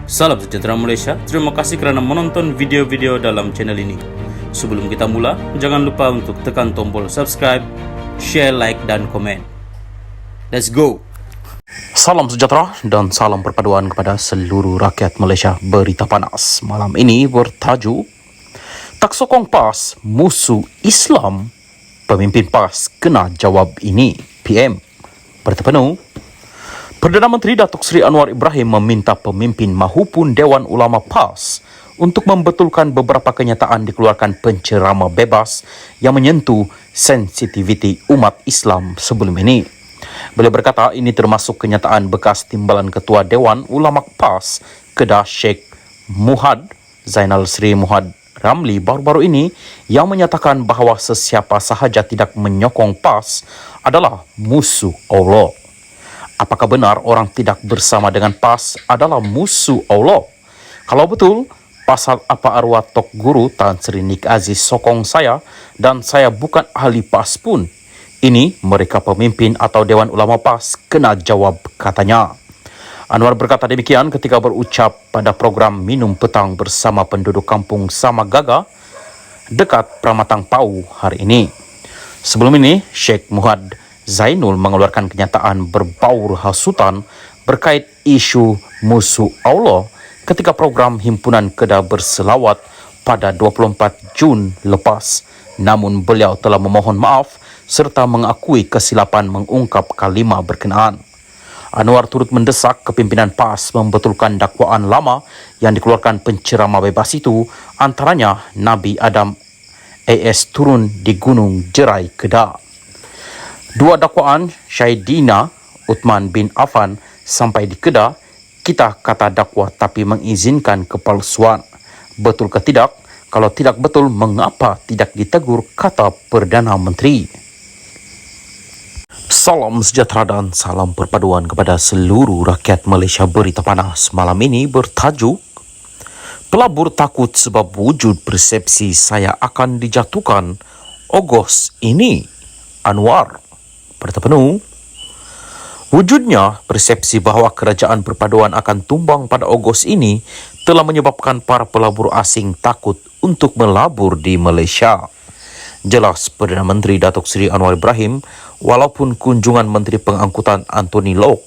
Salam sejahtera Malaysia, terima kasih kerana menonton video-video dalam channel ini. Sebelum kita mula, jangan lupa untuk tekan tombol subscribe, share, like dan komen. Let's go! Salam sejahtera dan salam perpaduan kepada seluruh rakyat Malaysia. Berita panas malam ini bertajuk Tak sokong PAS, musuh Islam. Pemimpin PAS kena jawab ini, PM. Berita penuh. Perdana Menteri Datuk Seri Anwar Ibrahim meminta pemimpin mahupun Dewan Ulama PAS untuk membetulkan beberapa kenyataan dikeluarkan pencerama bebas yang menyentuh sensitiviti umat Islam sebelum ini. Beliau berkata ini termasuk kenyataan bekas timbalan Ketua Dewan Ulama PAS Kedah Sheikh Muhad Zainal Sri Muhad Ramli baru-baru ini yang menyatakan bahawa sesiapa sahaja tidak menyokong PAS adalah musuh Allah. Apakah benar orang tidak bersama dengan PAS adalah musuh Allah? Kalau betul, pasal apa arwah Tok Guru Tan Sri Nik Aziz sokong saya dan saya bukan ahli PAS pun. Ini mereka pemimpin atau Dewan Ulama PAS kena jawab, katanya. Anwar berkata demikian ketika berucap pada program Minum Petang bersama penduduk kampung Samagaga dekat Pramatang Pau hari ini. Sebelum ini, Sheikh Muhad Zainul mengeluarkan kenyataan berbaur hasutan berkait isu musuh Allah ketika program Himpunan Kedah berselawat pada 24 Jun lepas. Namun beliau telah memohon maaf serta mengakui kesilapan mengungkap kalimah berkenaan. Anwar turut mendesak kepimpinan PAS membetulkan dakwaan lama yang dikeluarkan penceramah bebas itu, antaranya Nabi Adam AS turun di Gunung Jerai, Kedah. Dua dakwaan Syahidina Uthman bin Affan sampai di Kedah, kita kata dakwah tapi mengizinkan kepalsuan. Betul ke tidak? Kalau tidak betul, mengapa tidak ditegur, kata Perdana Menteri. Salam sejahtera dan salam perpaduan kepada seluruh rakyat Malaysia. Berita panas malam ini bertajuk Pelabur takut sebab wujud persepsi saya akan dijatuhkan Ogos ini, Anwar. Berita penuh. Wujudnya persepsi bahawa kerajaan perpaduan akan tumbang pada Ogos ini telah menyebabkan para pelabur asing takut untuk melabur di Malaysia. Jelas Perdana Menteri Datuk Seri Anwar Ibrahim, walaupun kunjungan Menteri Pengangkutan Anthony Locke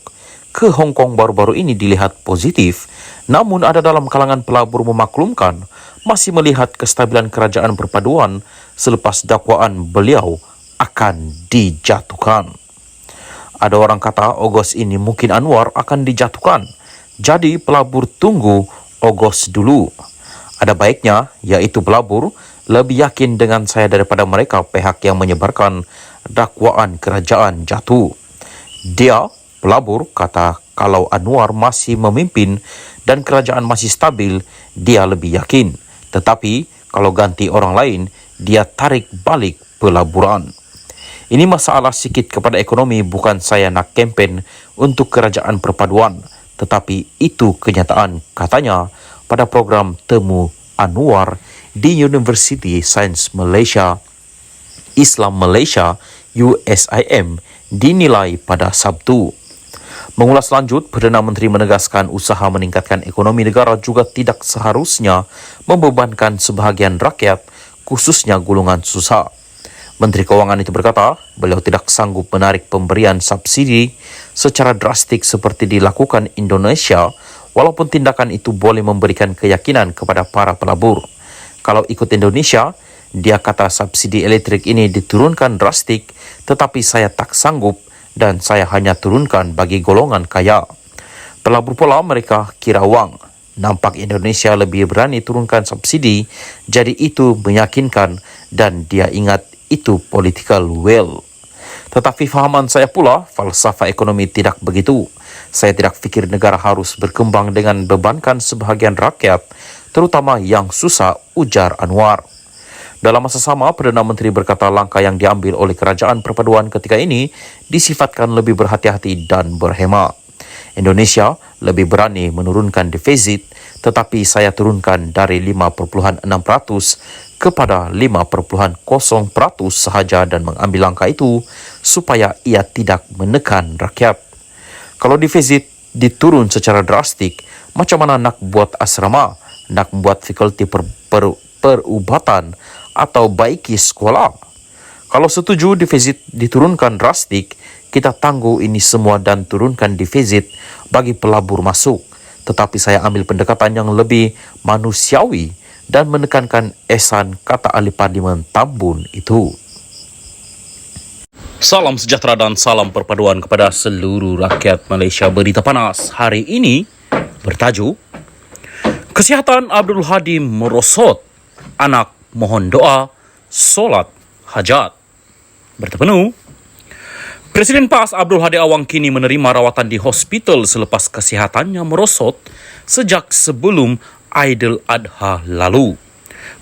ke Hong Kong baru-baru ini dilihat positif, namun ada dalam kalangan pelabur memaklumkan masih melihat kestabilan kerajaan perpaduan selepas dakwaan beliau akan dijatuhkan. Ada orang kata Ogos ini mungkin Anwar akan dijatuhkan. Jadi pelabur tunggu Ogos dulu. Ada baiknya, iaitu pelabur lebih yakin dengan saya daripada mereka pihak yang menyebarkan dakwaan kerajaan jatuh. Dia, pelabur, kata kalau Anwar masih memimpin dan kerajaan masih stabil, dia lebih yakin. Tetapi kalau ganti orang lain, dia tarik balik pelaburan. Ini masalah sikit kepada ekonomi, bukan saya nak kempen untuk kerajaan perpaduan. Tetapi itu kenyataan, katanya pada program Temu Anwar di University Sains Malaysia, Islam Malaysia, USIM, dinilai pada Sabtu. Mengulas lanjut, Perdana Menteri menegaskan usaha meningkatkan ekonomi negara juga tidak seharusnya membebankan sebahagian rakyat, khususnya golongan susah. Menteri Kewangan itu berkata, beliau tidak sanggup menarik pemberian subsidi secara drastik seperti dilakukan Indonesia, walaupun tindakan itu boleh memberikan keyakinan kepada para pelabur. Kalau ikut Indonesia, dia kata subsidi elektrik ini diturunkan drastik, tetapi saya tak sanggup dan saya hanya turunkan bagi golongan kaya. Pelabur pula mereka kira wang. Nampak Indonesia lebih berani turunkan subsidi, jadi itu meyakinkan dan dia ingat itu political will. Tetapi fahaman saya pula, falsafah ekonomi tidak begitu. Saya tidak fikir negara harus berkembang dengan bebankan sebahagian rakyat, terutama yang susah, ujar Anwar. Dalam masa sama, Perdana Menteri berkata langkah yang diambil oleh kerajaan perpaduan ketika ini disifatkan lebih berhati-hati dan berhemat. Indonesia lebih berani menurunkan defisit, tetapi saya turunkan dari 5.6% kepada 5.0% sahaja dan mengambil langkah itu supaya ia tidak menekan rakyat. Kalau defisit diturun secara drastik, Macam mana nak buat asrama, nak buat fakulti perubatan, atau baiki sekolah. Kalau setuju defisit diturunkan drastik, kita tangguh ini semua dan turunkan defisit bagi pelabur masuk. Tetapi saya ambil pendekatan yang lebih manusiawi dan menekankan esan, kata ahli parlimen Tambun itu. Salam sejahtera dan salam perpaduan kepada seluruh rakyat Malaysia. Berita panas hari ini bertajuk Kesihatan Abdul Hadi merosot, anak mohon doa, solat hajat. Berita penuh. Presiden PAS Abdul Hadi Awang kini menerima rawatan di hospital selepas kesihatannya merosot sejak sebelum Aidil Adha lalu.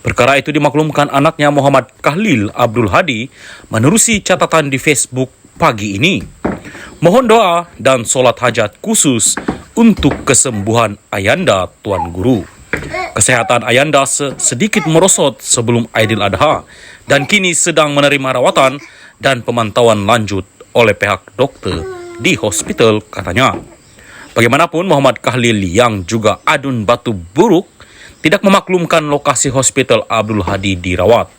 Perkara itu dimaklumkan anaknya Muhammad Khalil Abdul Hadi menerusi catatan di Facebook pagi ini. Mohon doa dan solat hajat khusus untuk kesembuhan Ayanda Tuan Guru. Kesehatan Ayanda sedikit merosot sebelum Aidil Adha dan kini sedang menerima rawatan dan pemantauan lanjut oleh pihak dokter di hospital, katanya. Bagaimanapun, Muhammad Khalil yang juga adun batu buruk tidak memaklumkan lokasi hospital Abdul Hadi dirawat.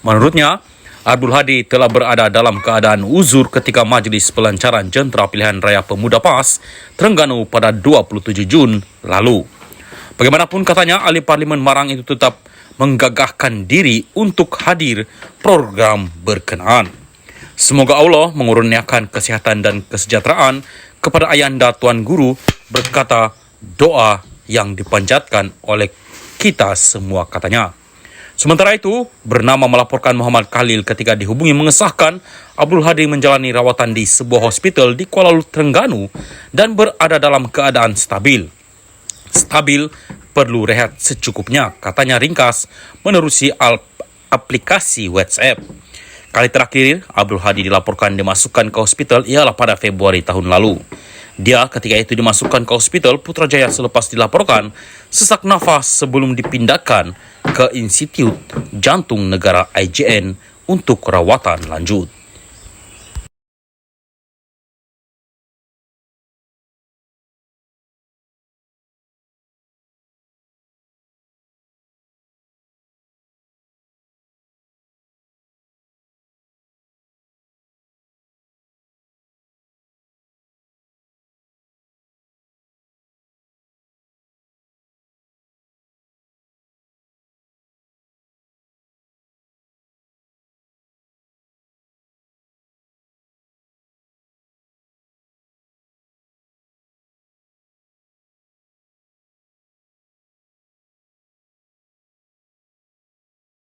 Menurutnya, Abdul Hadi telah berada dalam keadaan uzur ketika majlis pelancaran jentera pilihan raya pemuda PAS Terengganu pada 27 Jun lalu. Bagaimanapun, katanya, ahli parlimen Marang itu tetap menggagahkan diri untuk hadir program berkenaan. Semoga Allah mengurniakan kesehatan dan kesejahteraan kepada Ayanda Tuan Guru, berkata doa yang dipanjatkan oleh kita semua, katanya. Sementara itu, bernama melaporkan Muhammad Khalil ketika dihubungi mengesahkan Abdul Hadi menjalani rawatan di sebuah hospital di Kuala Lumpur, Terengganu dan berada dalam keadaan stabil. Stabil, perlu rehat secukupnya, katanya ringkas menerusi aplikasi WhatsApp. Kali terakhir Abdul Hadi dilaporkan dimasukkan ke hospital ialah pada Februari tahun lalu. Dia ketika itu dimasukkan ke hospital Putrajaya selepas dilaporkan sesak nafas sebelum dipindahkan ke Institut Jantung Negara IJN untuk rawatan lanjut.